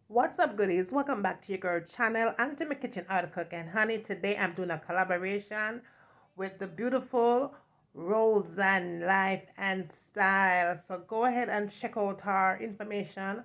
What's up, goodies? Welcome back to your girl channel and to my kitchen art cook and honey. Today I'm doing a collaboration with the beautiful Roseanne Life and Style. So go ahead and check out our information.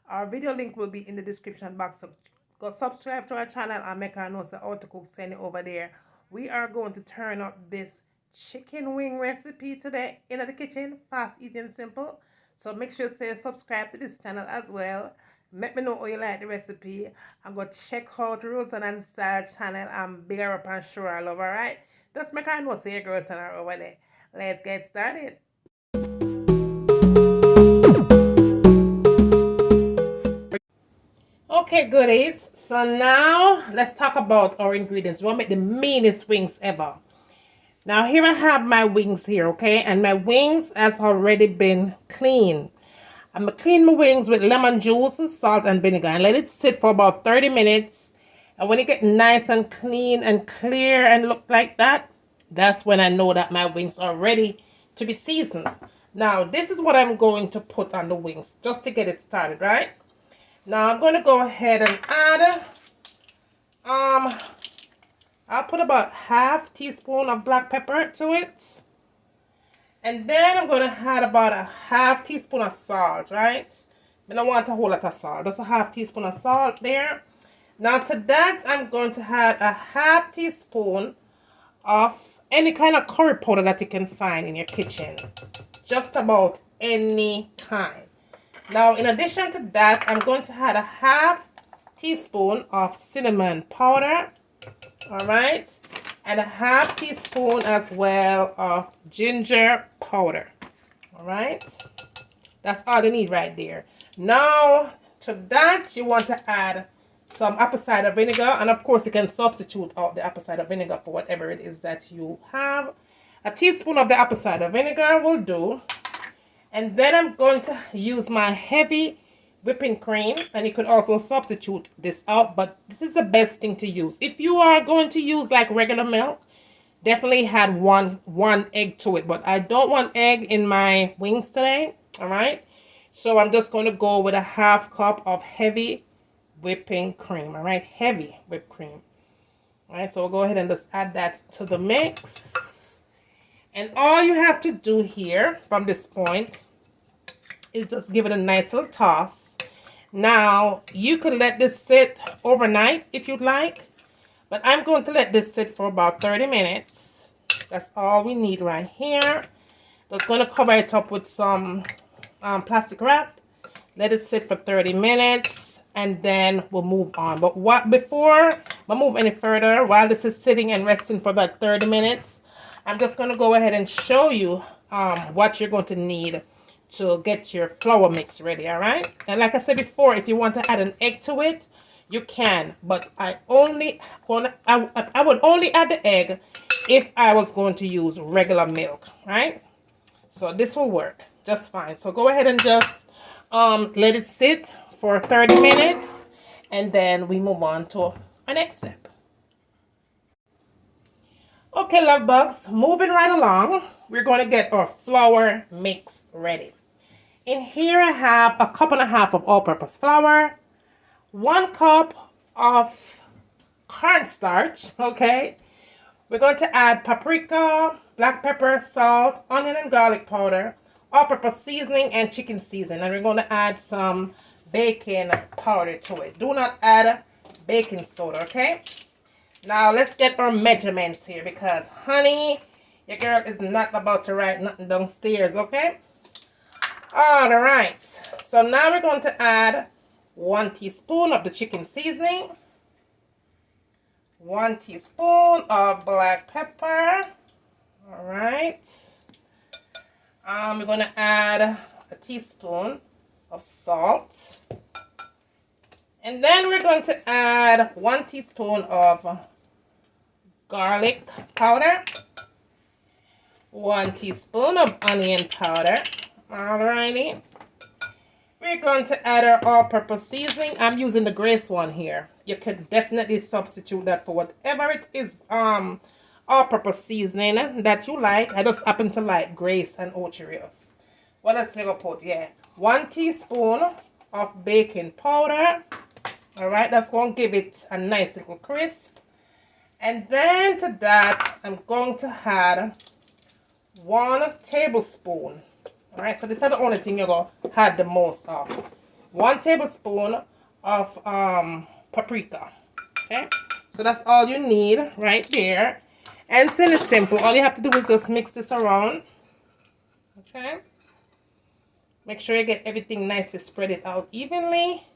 Our video link will be in the description box. So go subscribe to our channel and make our notes how to cook. Send it over there. We are going to turn up this chicken wing recipe today in the kitchen. Fast, easy, and simple. So make sure to subscribe to this channel as well. Let me know how you like the recipe. I'm going to check out Roseanne Style channel and bigger up and sure I love, alright? Just make her know say your girls are over there. Let's get started. Okay, goodies. So now let's talk about our ingredients. We'll make the meanest wings ever. Now here I have my wings here, okay? And my wings has already been cleaned. I'm going to clean my wings with lemon juice, salt, and vinegar and let it sit for about 30 minutes. And when it get nice and clean and clear and look like that, that's when I know that my wings are ready to be seasoned. Now, this is what I'm going to put on the wings just to get it started, right? Now, I'm going to go ahead and add, I'll put about half teaspoon of black pepper to it. And then I'm going to add about a half teaspoon of salt, right? I don't want a whole lot of salt. Just a half teaspoon of salt there. Now to that, I'm going to add a half teaspoon of any kind of curry powder that you can find in your kitchen. Just about any kind. Now in addition to that, I'm going to add a half teaspoon of cinnamon powder. Alright. And a half teaspoon as well of ginger powder. Alright. That's all you need right there. Now to that you want to add some apple cider vinegar, and of course you can substitute out the apple cider vinegar for whatever it is that you have. A teaspoon of the apple cider vinegar will do. And then I'm going to use my heavy whipping cream, and you could also substitute this out, but this is the best thing to use. If you are going to use like regular milk, definitely add one egg to it, but I don't want egg in my wings today. All right, so I'm just going to go with a half cup of heavy whipping cream. All right, heavy whipped cream. All right, so we'll go ahead and just add that to the mix, and all you have to do here from this point is just give it a nice little toss. Now you could let this sit overnight if you'd like, but I'm going to let this sit for about 30 minutes. That's all we need right here. Just going to cover it up with some plastic wrap. Let it sit for 30 minutes and then we'll move on. But before I move any further, while this is sitting and resting for about 30 minutes, I'm just going to go ahead and show you what you're going to need to get your flour mix ready. All right, and like I said before, if you want to add an egg to it, you can, but I would only add the egg if I was going to use regular milk, right? So this will work just fine. So go ahead and just let it sit for 30 minutes and then we move on to our next step. Okay, love bugs, moving right along, we're going to get our flour mix ready. In here I have a cup and a half of all-purpose flour, 1 cup of cornstarch, okay? We're going to add paprika, black pepper, salt, onion and garlic powder, all-purpose seasoning, and chicken seasoning. And we're going to add some baking powder to it. Do not add baking soda, okay? Now let's get our measurements here because, honey, your girl is not about to write nothing downstairs, okay? All right. So now we're going to add 1 teaspoon of the chicken seasoning, 1 teaspoon of black pepper. All right. We're going to add a teaspoon of salt. And then we're going to add 1 teaspoon of garlic powder, 1 teaspoon of onion powder. Alrighty. We're going to add our all-purpose seasoning. I'm using the Grace one here. You could definitely substitute that for whatever it is all-purpose seasoning that you like. I just happen to like Grace and Ocheerios. What else we gonna put? Yeah, 1 teaspoon of baking powder. All right, that's going to give it a nice little crisp. And then to that, I'm going to add 1 tablespoon. All right, so this is the only thing you're going to add the most of. 1 tablespoon of paprika. Okay, so that's all you need right there. And it's simple. All you have to do is just mix this around. Okay, make sure you get everything nicely spread it out evenly.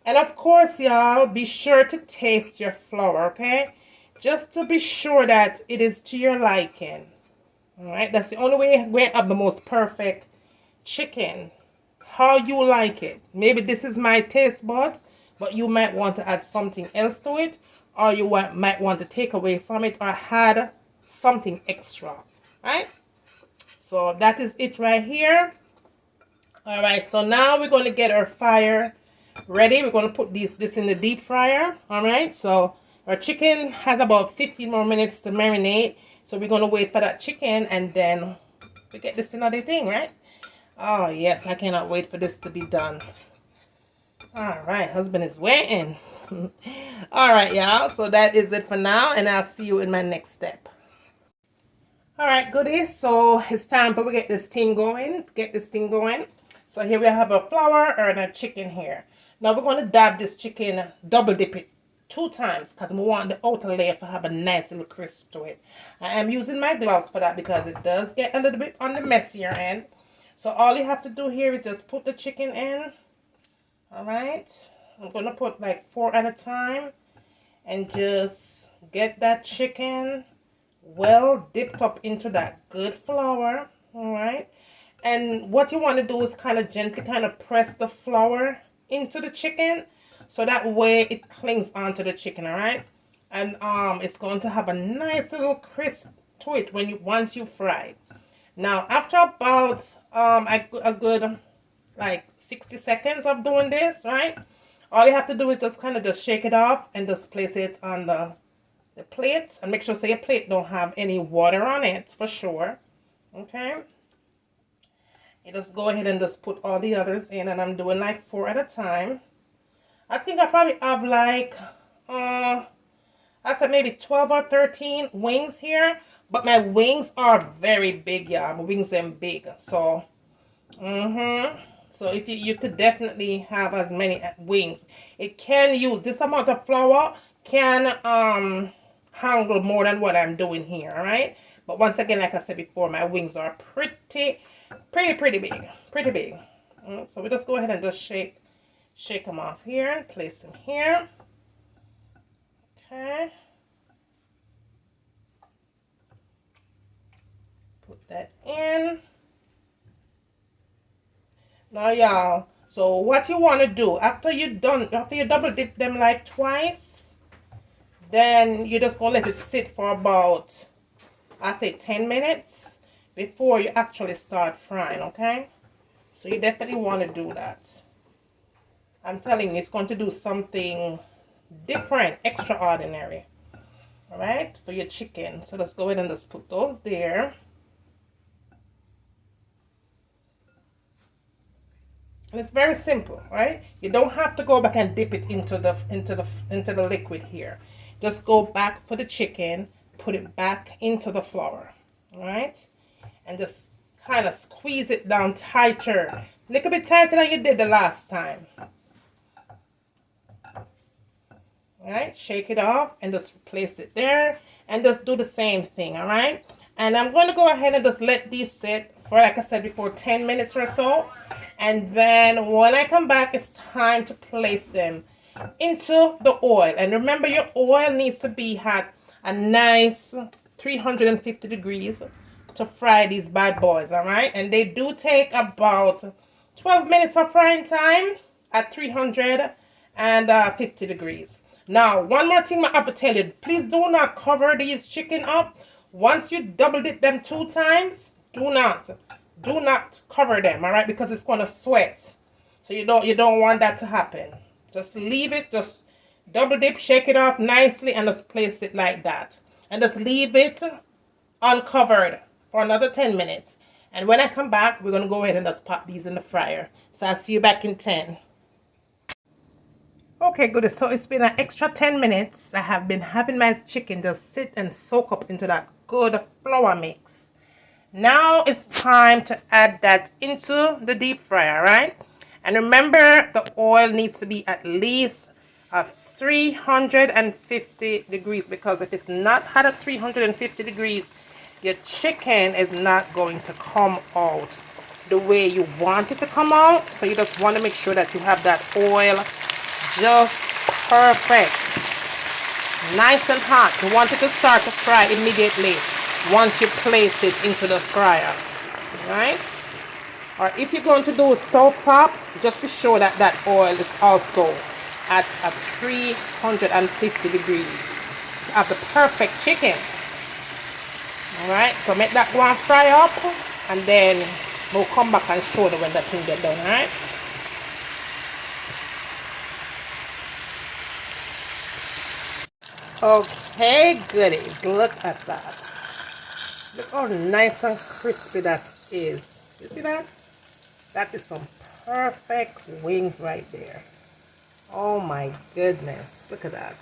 And of course, y'all, be sure to taste your flour, okay? Just to be sure that it is to your liking. All right, that's the only way we have the most perfect chicken. How you like it. Maybe this is my taste buds, but you might want to add something else to it, or you might want to take away from it or add something extra, right? So that is it right here. All right, so now we're going to get our fire ready. We're going to put this in the deep fryer. All right, so our chicken has about 15 more minutes to marinate, so we're going to wait for that chicken and then we get this another thing, right? Oh yes, I cannot wait for this to be done. All right, husband is waiting. All right, y'all, so that is it for now, and I'll see you in my next step. All right, goodies, so it's time for we get this thing going. So here we have a flour and a chicken here. Now we're going to dab this chicken, double dip it 2 times because we want the outer layer to have a nice little crisp to it. I am using my gloves for that because it does get a little bit on the messier end. So all you have to do here is just put the chicken in. All right, I'm going to put like 4 at a time and just get that chicken well dipped up into that good flour. All right, and what you want to do is kind of gently kind of press the flour into the chicken so that way it clings onto the chicken. All right, and it's going to have a nice little crisp to it once you fry it. Now after about a good like 60 seconds of doing this, right, all you have to do is just kind of just shake it off and just place it on the plate, and make sure your plate don't have any water on it for sure. Okay, you just go ahead and just put all the others in, and I'm doing like 4 at a time. I think I probably have like I said maybe 12 or 13 wings here, but my wings are very big, y'all. My wings are big, so so if you could definitely have as many wings. It can use this amount of flour can handle more than what I'm doing here, all right? But once again, like I said before, my wings are pretty big. So we just go ahead and just shake them off here and place them here. Okay, put that in. Now y'all, so what you want to do after you double dip them like twice, then you're just gonna let it sit for about, I say 10 minutes before you actually start frying. Okay, so you definitely want to do that. I'm telling you, it's going to do something different, extraordinary, all right, for your chicken. So let's go ahead and just put those there. And it's very simple, right? You don't have to go back and dip it into the liquid here. Just go back for the chicken, put it back into the flour, all right? And just kind of squeeze it down tighter, a little bit tighter than you did the last time. All right, shake it off and just place it there and just do the same thing, all right? And I'm going to go ahead and just let these sit for, like I said before, 10 minutes or so. And then when I come back, it's time to place them into the oil. And remember, your oil needs to be at a nice 350 degrees to fry these bad boys, all right? And they do take about 12 minutes of frying time at 350 degrees. Now, one more thing I have to tell you. Please do not cover these chicken up. Once you double dip them 2 times, do not cover them, all right, because it's going to sweat. So you don't want that to happen. Just leave it, just double dip, shake it off nicely, and just place it like that. And just leave it uncovered for another 10 minutes. And when I come back, we're going to go ahead and just pop these in the fryer. So I'll see you back in 10. Okay, good. So it's been an extra 10 minutes. I have been having my chicken just sit and soak up into that good flour mix. Now it's time to add that into the deep fryer, right? And remember, the oil needs to be at least 350 degrees, because if it's not hot at 350 degrees, your chicken is not going to come out the way you want it to come out. So you just want to make sure that you have that oil just perfect, nice and hot. You want it to start to fry immediately once you place it into the fryer, right? Or if you're going to do stove top, just be sure that that oil is also at 350 degrees to have the perfect chicken. All right, so make that one fry up, and then we'll come back and show you when that thing get done. All right. Okay, goodies. Look at that. Look how nice and crispy that is. You see that? That is some perfect wings right there. Oh my goodness. Look at that.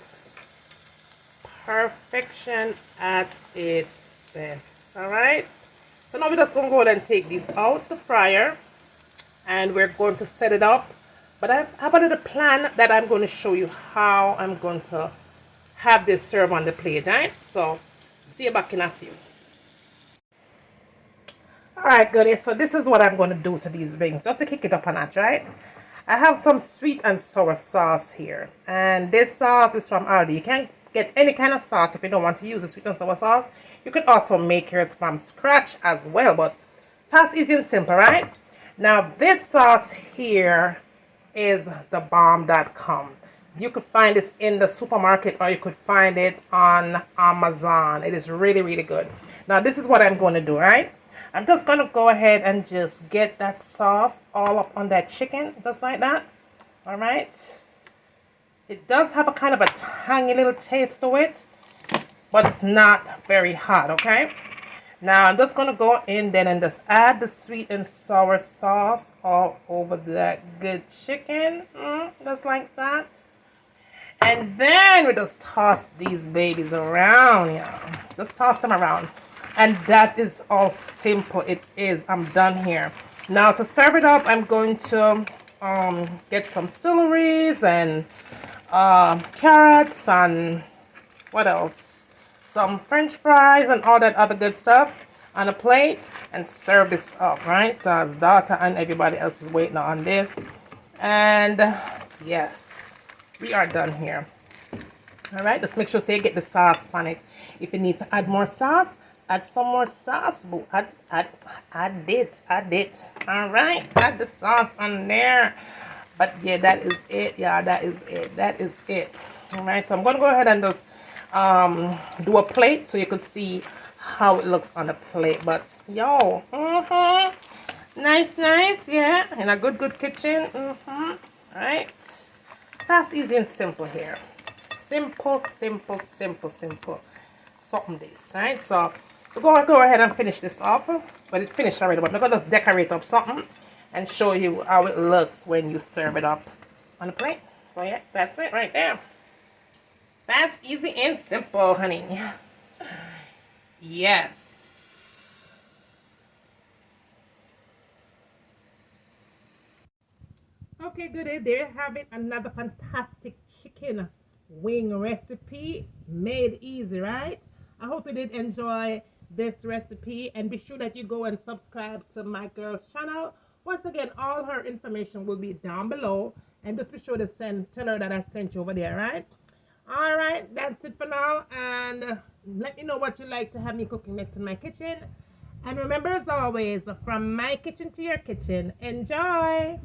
Perfection at its best. Alright? So now we're just going to go ahead and take these out the fryer. And we're going to set it up. But I have a little plan that I'm going to show you how I'm going to have this served on the plate, right? So, see you back in a few. Alright, goodies, so this is what I'm going to do to these wings, just to kick it up a notch, right? I have some sweet and sour sauce here, and this sauce is from Aldi. You can get any kind of sauce if you don't want to use the sweet and sour sauce. You could also make yours from scratch as well, but fast, easy, and simple, right? Now, this sauce here is thebomb.com. You could find this in the supermarket, or you could find it on Amazon. It is really, really good. Now, this is what I'm going to do, right? I'm just going to go ahead and just get that sauce all up on that chicken, just like that. All right. It does have a kind of a tangy little taste to it, but it's not very hot, okay? Now, I'm just going to go in then and just add the sweet and sour sauce all over that good chicken, just like that. And then we just toss these babies around, yeah. Just toss them around. And that is all simple. It is. I'm done here. Now to serve it up, I'm going to get some celeries and carrots and what else? Some French fries and all that other good stuff on a plate and serve this up, right? So as daughter and everybody else is waiting on this. And yes, we are done here. All right, just make sure you get the sauce on it. If you need to add more sauce, add some more sauce, boo. Add it. All right, add the sauce on there. But yeah, that is it. Yeah, that is it. All right, so I'm gonna go ahead and just do a plate so you can see how it looks on the plate. But yo, nice, yeah, in a good kitchen. All right, fast, easy, and simple here. Simple. Something this, right? So we're gonna go ahead and finish this up. But it's finished already, but we're gonna just decorate up something and show you how it looks when you serve it up on the plate. So yeah, that's it right there. That's easy and simple, honey. Yes. Okay, good day. There you have it. Another fantastic chicken wing recipe made easy, right? I hope you did enjoy this recipe, and be sure that you go and subscribe to my girl's channel. Once again, all her information will be down below, and just be sure to tell her that I sent you over there, right? All right, that's it for now, and let me know what you like to have me cooking next in my kitchen. And remember, as always, from my kitchen to your kitchen, enjoy.